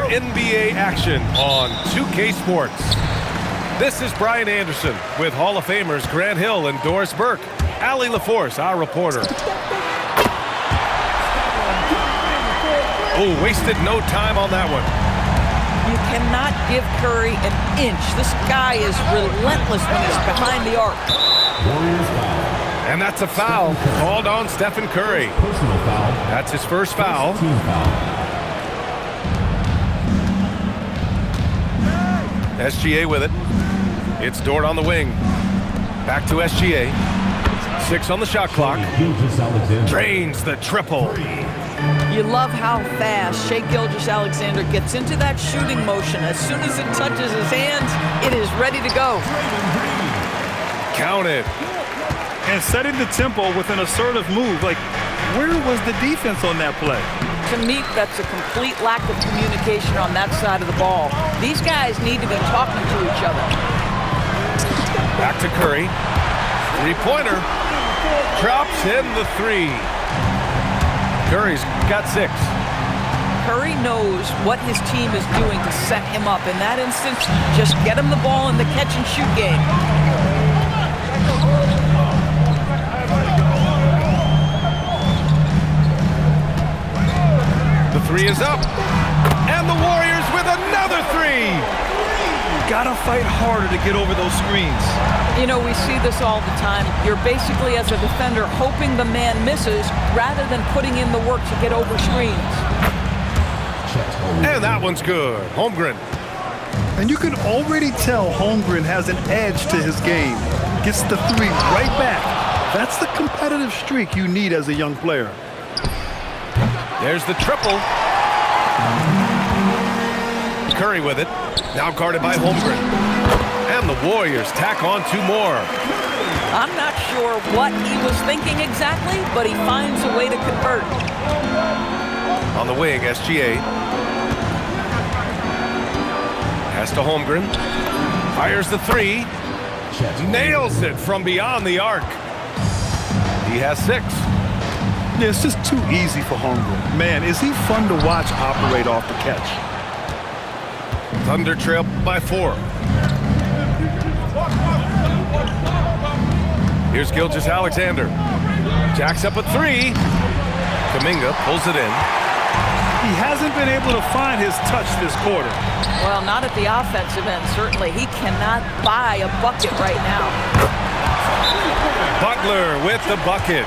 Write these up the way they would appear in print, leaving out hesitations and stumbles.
NBA action on 2K Sports. This is Brian Anderson with Hall of Famers Grant Hill and Doris Burke. Allie LaForce, our reporter. Oh, wasted no time on that one. You cannot give Curry an inch. This guy is relentless when he's behind the arc. And that's a foul called on Stephen Curry. That's his first foul. SGA with it. It's Dort on the wing. Back to SGA. 6 on the shot clock. Drains the triple. You love how fast Shai Gilgeous-Alexander gets into that shooting motion. As soon as it touches his hands, it is ready to go. Count it. And setting the tempo with an assertive move. Like, where was the defense on that play? To me, that's a complete lack of communication on that side of the ball. These guys need to be talking to each other. Back to Curry. Three-pointer. Drops in the 3. Curry's got 6. Curry knows what his team is doing to set him up. In that instance, just get him the ball in the catch-and-shoot game. The 3 is up. And the Warriors with another 3. Gotta fight harder to get over those screens. You know, we see this all the time. You're basically, as a defender, hoping the man misses rather than putting in the work to get over screens. And that one's good. Holmgren. And you can already tell Holmgren has an edge to his game. Gets the 3 right back. That's the competitive streak you need as a young player. There's the triple. Curry with it. Now guarded by Holmgren. And the Warriors tack on 2 more. I'm not sure what he was thinking exactly, but he finds a way to convert. On the wing, SGA. Pass to Holmgren. Fires the 3. Nails it from beyond the arc. He has 6. Yeah, it's just too easy for Holmgren. Man, is he fun to watch operate off the catch. Thunder trail by 4. Here's Gilgeous-Alexander. Jacks up a 3. Kuminga pulls it in. He hasn't been able to find his touch this quarter. Well, not at the offensive end, certainly. He cannot buy a bucket right now. Butler with the bucket.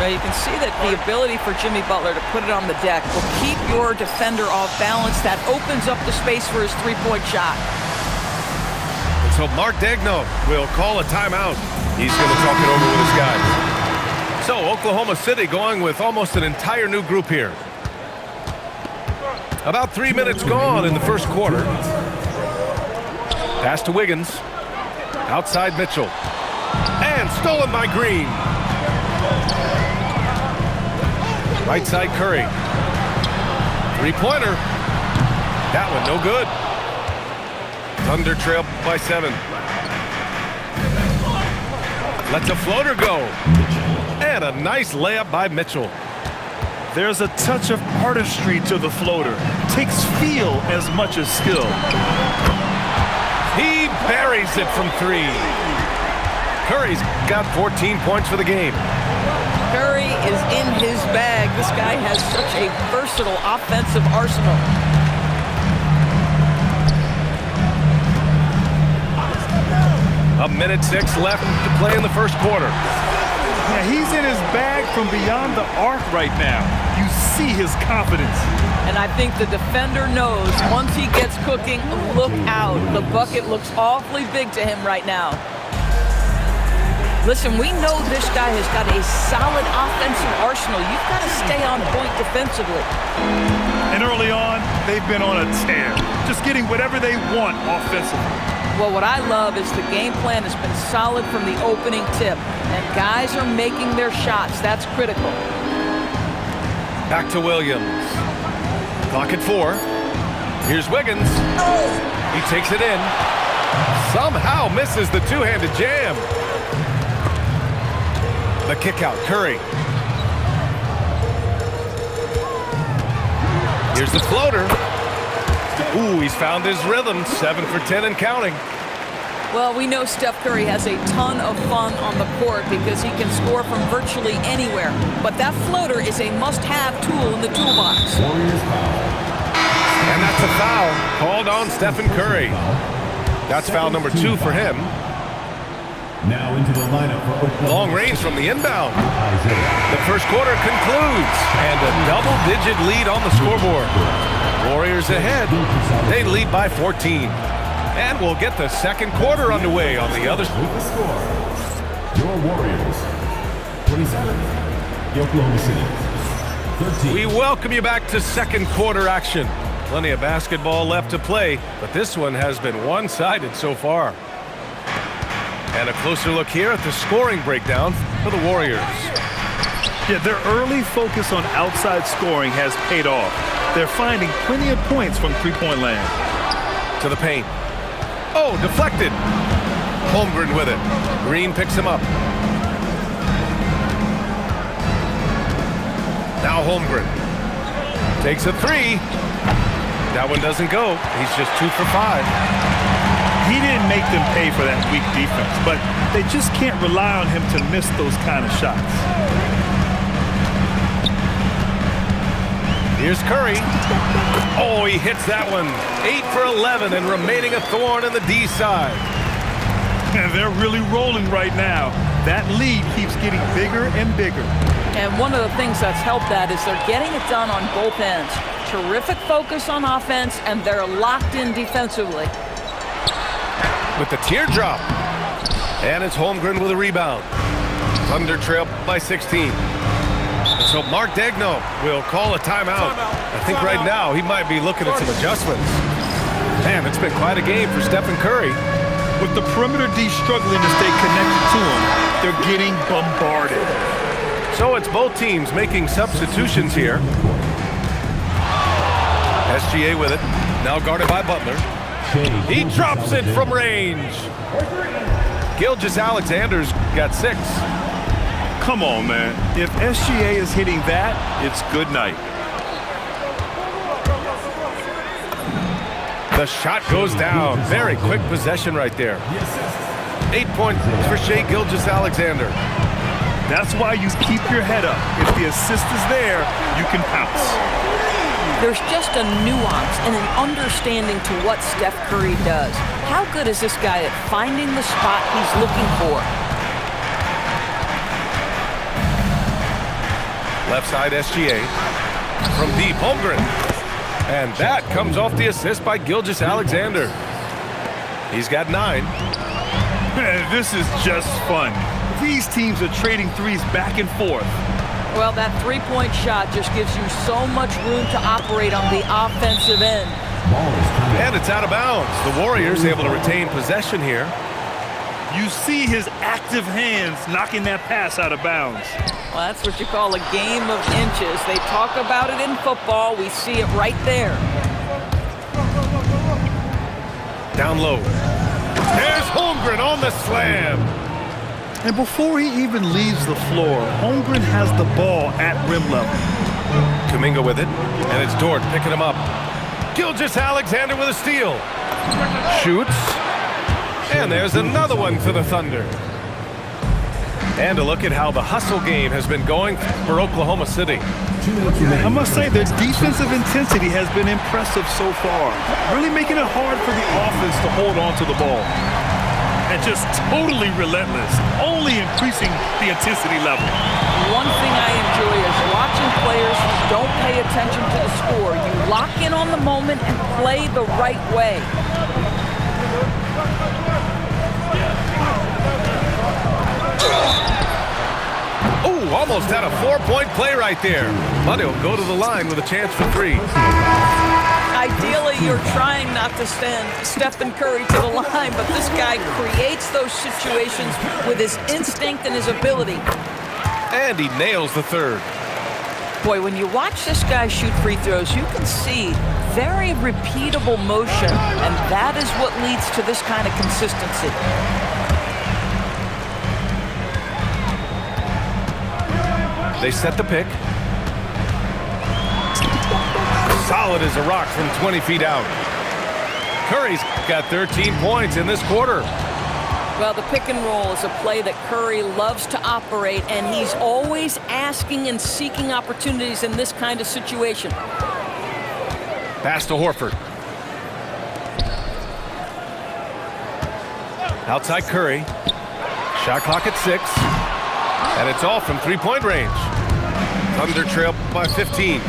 Well, you can see that the ability for Jimmy Butler to put it on the deck will keep your defender off balance. That opens up the space for his three-point shot. And so Mark Daigneault will call a timeout. He's going to talk it over with his guys. So Oklahoma City going with almost an entire new group here. About 3 minutes gone in the first quarter. Pass to Wiggins. Outside Mitchell. And stolen by Green. Right side Curry. Three-pointer. That one no good. Thunder trail by 7. Lets a floater go. And a nice layup by Mitchell. There's a touch of artistry to the floater. Takes feel as much as skill. He buries it from 3. Curry's got 14 points for the game. Curry is in his bag. This guy has such a versatile offensive arsenal. A minute 6 left to play in the first quarter. Yeah, he's in his bag from beyond the arc right now. You see his confidence. And I think the defender knows once he gets cooking, look out. The bucket looks awfully big to him right now. Listen, we know this guy has got a solid offensive arsenal. You've got to stay on point defensively. And early on, they've been on a tear. Just getting whatever they want offensively. Well, what I love is the game plan has been solid from the opening tip. And guys are making their shots. That's critical. Back to Williams. Clock at 4. Here's Wiggins. He takes it in. Somehow misses the two-handed jam. The kick out, Curry. Here's the floater. Ooh, he's found his rhythm. 7 for 10 and counting. Well, we know Steph Curry has a ton of fun on the court because he can score from virtually anywhere. But that floater is a must-have tool in the toolbox. And that's a foul called on Stephen Curry. That's foul number 2 for him. Now into the lineup for Oklahoma. Long range from the inbound. The first quarter concludes, and a double-digit lead on the scoreboard. Warriors ahead. They lead by 14. And we'll get the second quarter underway on the other side. With the score, your Warriors, 27, the Oklahoma City, 13. We welcome you back to second quarter action. Plenty of basketball left to play, but this one has been one-sided so far. And a closer look here at the scoring breakdown for the Warriors. Yeah, their early focus on outside scoring has paid off. They're finding plenty of points from three-point land. To the paint. Oh, deflected. Holmgren with it. Green picks him up. Now Holmgren takes a 3. That one doesn't go. He's just 2 for 5. He didn't make them pay for that weak defense, but they just can't rely on him to miss those kind of shots. Here's Curry. Oh, he hits that one. 8 for 11 and remaining a thorn in the D side. And they're really rolling right now. That lead keeps getting bigger and bigger. And one of the things that's helped that is they're getting it done on both ends. Terrific focus on offense, and they're locked in defensively. With the teardrop. And it's Holmgren with a rebound. Thunder trail by 16. So Mark Daigneault will call a timeout. I think right now he might be looking at some adjustments. Man, it's been quite a game for Stephen Curry. With the perimeter D struggling to stay connected to him, they're getting bombarded. So it's both teams making substitutions here. SGA with it. Now guarded by Butler. He drops it from range. Gilgeous-Alexander's got 6. Come on, man. If SGA is hitting that, it's good night. The shot goes down. Very quick possession right there. 8 points for Shai Gilgeous-Alexander. That's why you keep your head up. If the assist is there, you can pounce. There's just a nuance and an understanding to what Steph Curry does. How good is this guy at finding the spot he's looking for? Left side SGA. From deep, Holmgren. And that comes off the assist by Gilgeous-Alexander. He's got 9. This is just fun. These teams are trading threes back and forth. Well, that three-point shot just gives you so much room to operate on the offensive end. And it's out of bounds. The Warriors able to retain possession here. You see his active hands knocking that pass out of bounds. Well, that's what you call a game of inches. They talk about it in football. We see it right there. Down low. There's Holmgren on the slam. And before he even leaves the floor, Holmgren has the ball at rim level. Kuminga with it, and it's Dort picking him up. Gilgeous-Alexander with a steal. Shoots. And there's another one for the Thunder. And a look at how the hustle game has been going for Oklahoma City. I must say their defensive intensity has been impressive so far. Really making it hard for the offense to hold on to the ball. And just totally relentless, only increasing the intensity level. One thing I enjoy is watching players who don't pay attention to the score. You lock in on the moment and play the right way. Oh, almost had a 4-point play right there. But he'll go to the line with a chance for 3. Ideally, you're trying not to send Stephen Curry to the line, but this guy creates those situations with his instinct and his ability. And he nails the 3rd. Boy, when you watch this guy shoot free throws, you can see very repeatable motion, and that is what leads to this kind of consistency. They set the pick. Solid as a rock from 20 feet out. Curry's got 13 points in this quarter. Well, the pick and roll is a play that Curry loves to operate, and he's always asking and seeking opportunities in this kind of situation. Pass to Horford. Outside Curry. Shot clock at 6. And it's all from three-point range. Thunder trail by 15.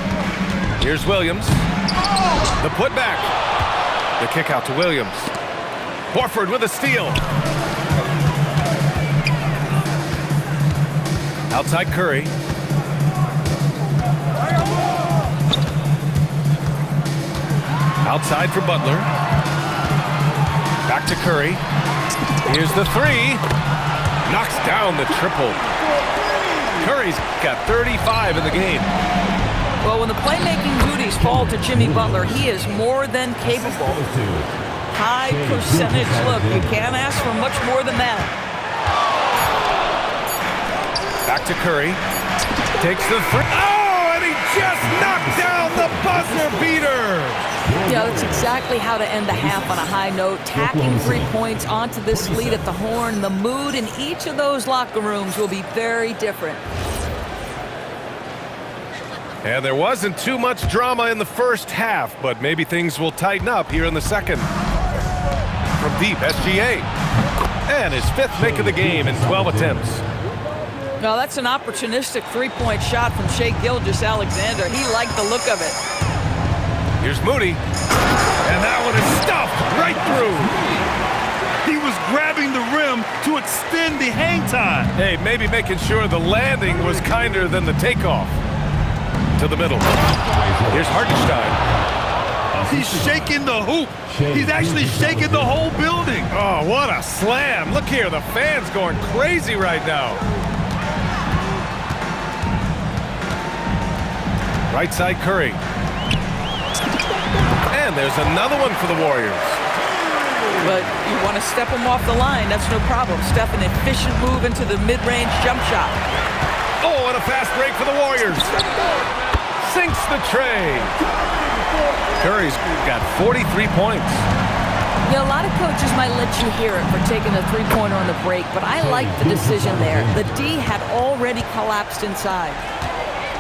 Here's Williams. The putback. The kick out to Williams. Horford with a steal. Outside Curry. Outside for Butler. Back to Curry. Here's the three. Knocks down the triple. Curry's got 35 in the game. Well, when the playmaking duties fall to Jimmy Butler, he is more than capable. High percentage look. You can't ask for much more than that. Back to Curry. Takes the three. Oh, and he just knocked down the buzzer beater. Yeah, that's exactly how to end the half on a high note. Tacking 3 points onto this lead at the horn. The mood in each of those locker rooms will be very different. And there wasn't too much drama in the first half, but maybe things will tighten up here in the second. From deep, SGA. And his 5th make of the game in 12 attempts. Now, that's an opportunistic three-point shot from Shai Gilgeous-Alexander. He liked the look of it. Here's Moody. And that one is stuffed right through. He was grabbing the rim to extend the hang time. Hey, maybe making sure the landing was kinder than the takeoff. To the middle. Here's Hartenstein. He's shaking the hoop. He's actually shaking the whole building. Oh, what a slam. Look here, the fans going crazy right now. Right side Curry. And there's another one for the Warriors. But you want to step him off the line, that's no problem. Step an efficient move into the mid-range jump shot. Oh, and a fast break for the Warriors. Sinks the tray. Curry's got 43 points. Yeah, a lot of coaches might let you hear it for taking a three-pointer on the break, but I like the decision there. The D had already collapsed inside.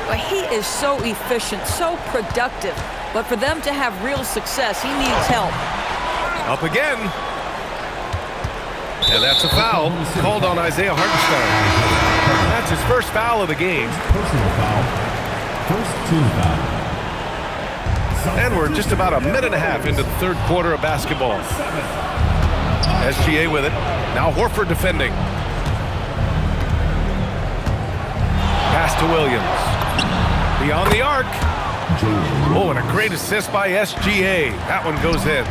But he is so efficient, so productive. But for them to have real success, he needs help. Up again. And that's a foul called on Isaiah Hartenstein. That's his first foul of the game. Personal foul. First team foul. And we're just about a minute and a half into the third quarter of basketball. SGA with it. Now Horford defending. Pass to Williams. Beyond the arc. Oh, and a great assist by SGA. That one goes in.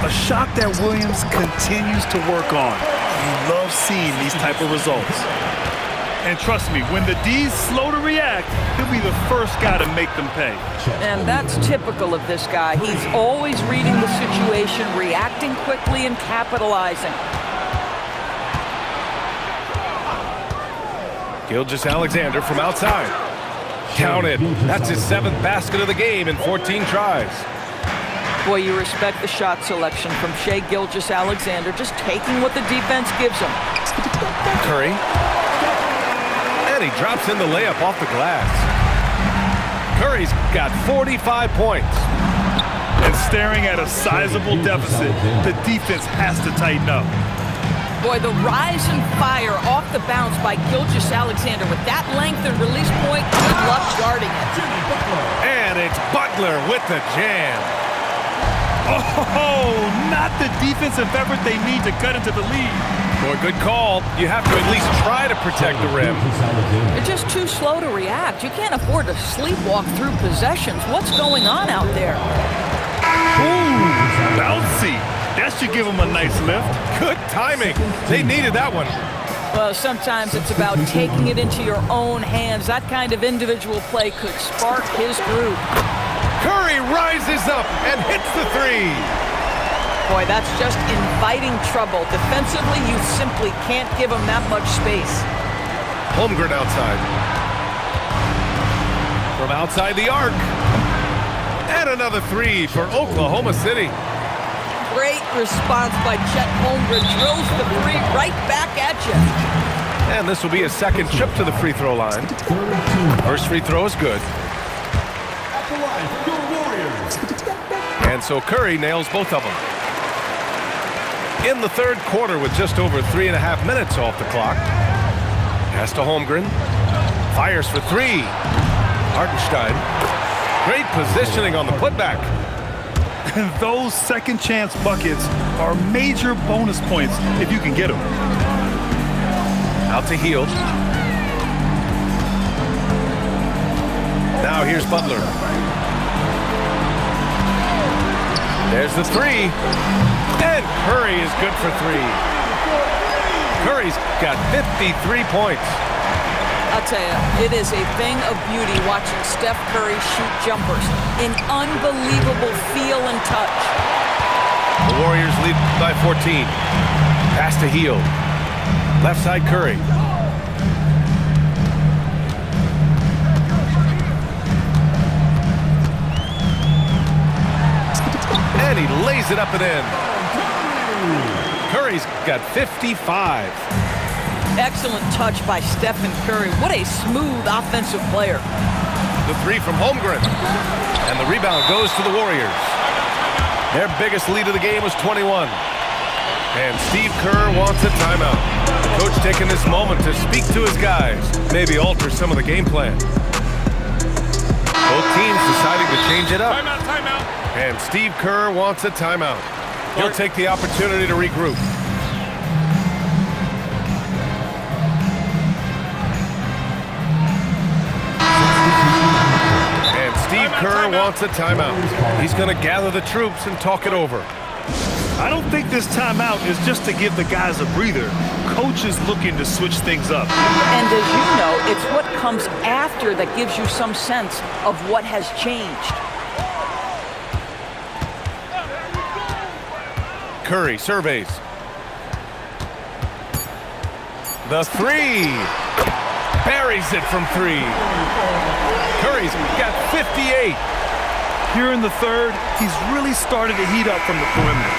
A shot that Williams continues to work on. You love seeing these type of results. And trust me, when the D's slow to react, he'll be the first guy to make them pay. And that's typical of this guy. He's always reading the situation, reacting quickly, and capitalizing. Gilgeous-Alexander from outside. Counted. That's his 7th basket of the game in 14 tries. Boy, you respect the shot selection from Shai Gilgeous-Alexander, just taking what the defense gives him. Curry. And he drops in the layup off the glass. Curry's got 45 points. And staring at a sizable deficit, the defense has to tighten up. Boy, the rise and fire off the bounce by Gilgeous-Alexander. With that length and release point, good luck guarding it. And it's Butler with the jam. Oh, not the defensive effort they need to cut into the lead. Boy, good call. You have to at least try to protect the rim. They're just too slow to react. You can't afford to sleepwalk through possessions. What's going on out there? Ooh, bouncy. That should give them a nice lift. Good timing. They needed that one. Well, sometimes it's about taking it into your own hands. That kind of individual play could spark his groove. Curry rises up and hits the three. Boy, that's just inviting trouble. Defensively, you simply can't give him that much space. Holmgren outside. From outside the arc. And another three for Oklahoma City. Great response by Chet Holmgren. Drills the three right back at you. And this will be his second trip to the free throw line. First free throw is good. At the line, your Warriors. And so Curry nails both of them. In the third quarter with just over 3.5 minutes off the clock. Pass to Holmgren. Fires for three. Hartenstein. Great positioning on the putback. And those second chance buckets are major bonus points if you can get them. Out to Hield. Now here's Butler. There's the three. And Curry is good for three. Curry's got 53 points. I'll tell you, it is a thing of beauty watching Steph Curry shoot jumpers. An unbelievable feel and touch. The Warriors lead by 14. Pass to Hield. Left side Curry. And he lays it up and in. Curry's got 55. Excellent touch by Stephen Curry. What a smooth offensive player. The three from Holmgren. And the rebound goes to the Warriors. Their biggest lead of the game was 21. And Steve Kerr wants a timeout. The coach taking this moment to speak to his guys, maybe alter some of the game plan. Both teams deciding to change it up. Timeout, timeout. And Steve Kerr wants a timeout. He'll take the opportunity to regroup. And Steve Kerr wants a timeout. He's going to gather the troops and talk it over. I don't think this timeout is just to give the guys a breather. Coach is looking to switch things up. And as you know, it's what comes after that gives you some sense of what has changed. Curry surveys. The three. Buries it from three. Curry's got 58. Here in the third, he's really started to heat up from the perimeter.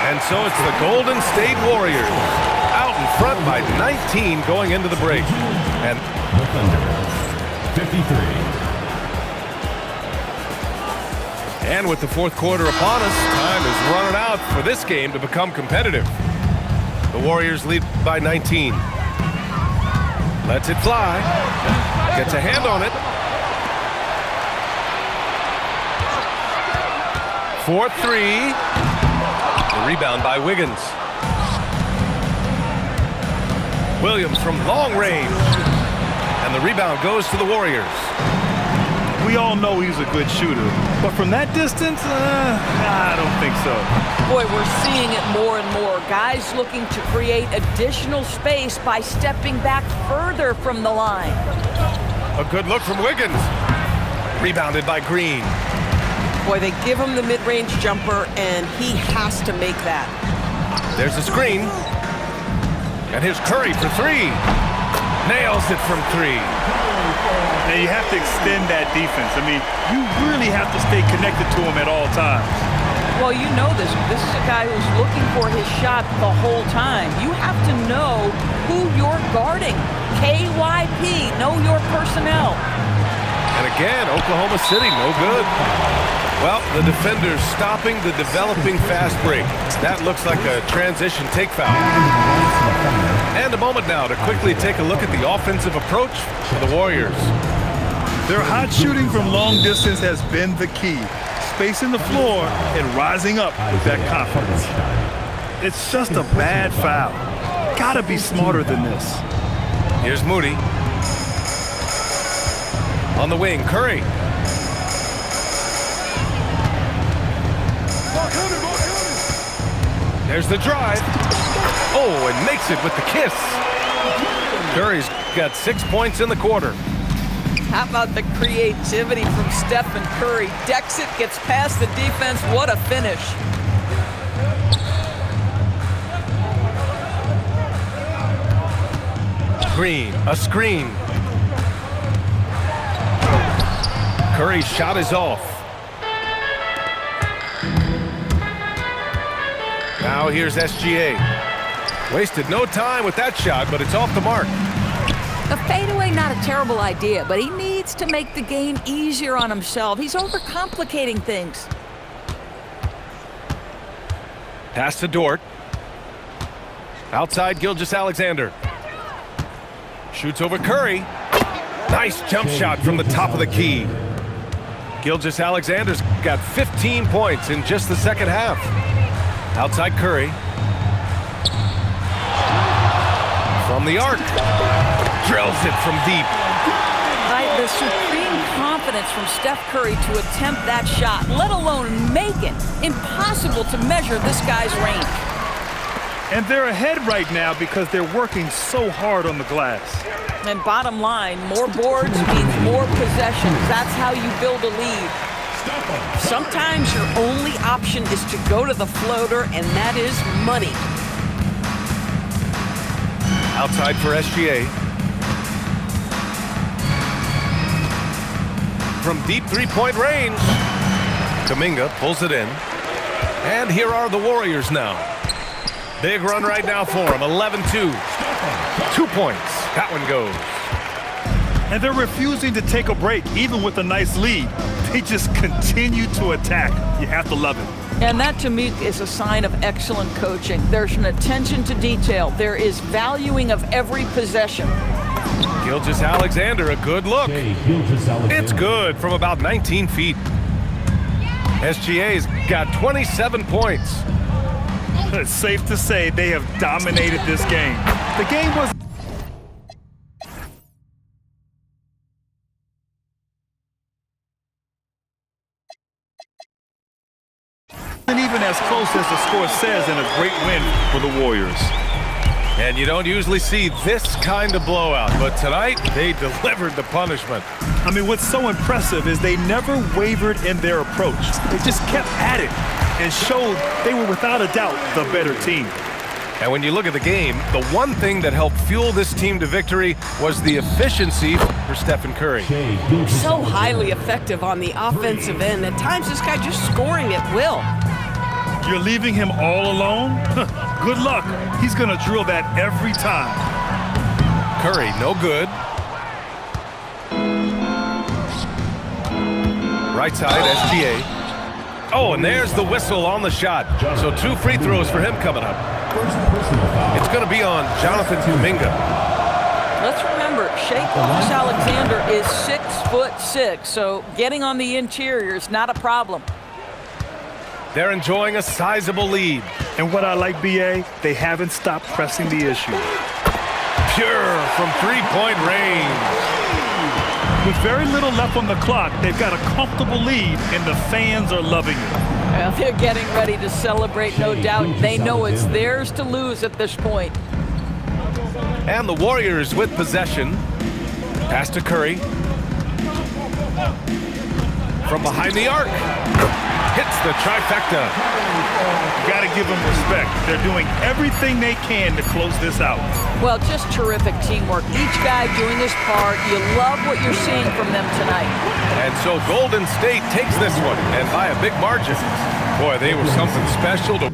And so it's the Golden State Warriors out in front by 19 going into the break. And The Thunder, 53. And with the fourth quarter upon us, time is running out for this game to become competitive. The Warriors lead by 19. Lets it fly. Gets a hand on it. 4-3. The rebound by Wiggins. Williams from long range. And the rebound goes to the Warriors. We all know he's a good shooter, but from that distance, I don't think so. Boy, we're seeing it more and more. Guys looking to create additional space by stepping back further from the line. A good look from Wiggins. Rebounded by Green. Boy, they give him the mid-range jumper, and he has to make that. There's a screen. And here's Curry for three. Nails it from three. And you have to extend that defense. I mean, you really have to stay connected to him at all times. Well, you know this. This is a guy who's looking for his shot the whole time. You have to know who you're guarding. KYP, know your personnel. And again, Oklahoma City, no good. Well, the defenders stopping the developing fast break. That looks like a transition take foul. And a moment now to quickly take a look at the offensive approach for the Warriors. Their hot shooting from long distance has been the key. Spacing the floor and rising up with that confidence. It's just a bad foul. Gotta be smarter than this. Here's Moody. On the wing, Curry. There's the drive. Oh, and makes it with the kiss. Curry's got 6 points in the quarter. How about the creativity from Stephen Curry? Decks it, gets past the defense. What a finish. Green, a screen. Curry's shot is off. Now here's SGA. Wasted no time with that shot, but it's off the mark. A fadeaway, not a terrible idea, but he needs to make the game easier on himself. He's overcomplicating things. Pass to Dort. Outside Gilgeous-Alexander. Shoots over Curry. Nice jump shot from the top of the key. Gilgeous-Alexander's got 15 points in just the second half. Outside Curry. From the arc. Drills it from deep. The supreme confidence from Steph Curry to attempt that shot, let alone make it. Impossible to measure this guy's range. And they're ahead right now because they're working so hard on the glass. And bottom line, more boards means more possessions. That's how you build a lead. Sometimes your only option is to go to the floater, and that is money. Outside for SGA. From deep three-point range. Kuminga pulls it in. And here are the Warriors now. Big run right now for them, 11-2. 2 points. That one goes. And they're refusing to take a break, even with a nice lead. They just continue to attack. You have to love it. And that, to me, is a sign of excellent coaching. There's an attention to detail. There is valuing of every possession. Gilgeous-Alexander, a good look. It's good from about 19 feet. SGA's got 27 points. It's safe to say they have dominated this game. The game was even as close as the score says, and a great win for the Warriors. And you don't usually see this kind of blowout, but tonight they delivered the punishment. I mean, what's so impressive is they never wavered in their approach. They just kept at it and showed they were without a doubt the better team. And when you look at the game, the one thing that helped fuel this team to victory was the efficiency for Stephen Curry. So highly effective on the offensive end. At times, this guy just scoring at will. You're leaving him all alone? Good luck. He's going to drill that every time. Curry, no good. Right side, SGA. Oh, and there's the whistle on the shot. So 2 free throws for him coming up. It's going to be on Jonathan Kuminga. Let's remember, Shai Gilgeous-Alexander is 6'6", so getting on the interior is not a problem. They're enjoying a sizable lead. And what I like, B.A., they haven't stopped pressing the issue. Pure from three-point range. With very little left on the clock, they've got a comfortable lead, and the fans are loving it. Well, they're getting ready to celebrate, no doubt. They know it's theirs to lose at this point. And the Warriors with possession. Pass to Curry. From behind the arc. Hits the trifecta. You got to give them respect. They're doing everything they can to close this out. Well, just terrific teamwork. Each guy doing his part. You love what you're seeing from them tonight. And so Golden State takes this one, and by a big margin. Boy, they were something special to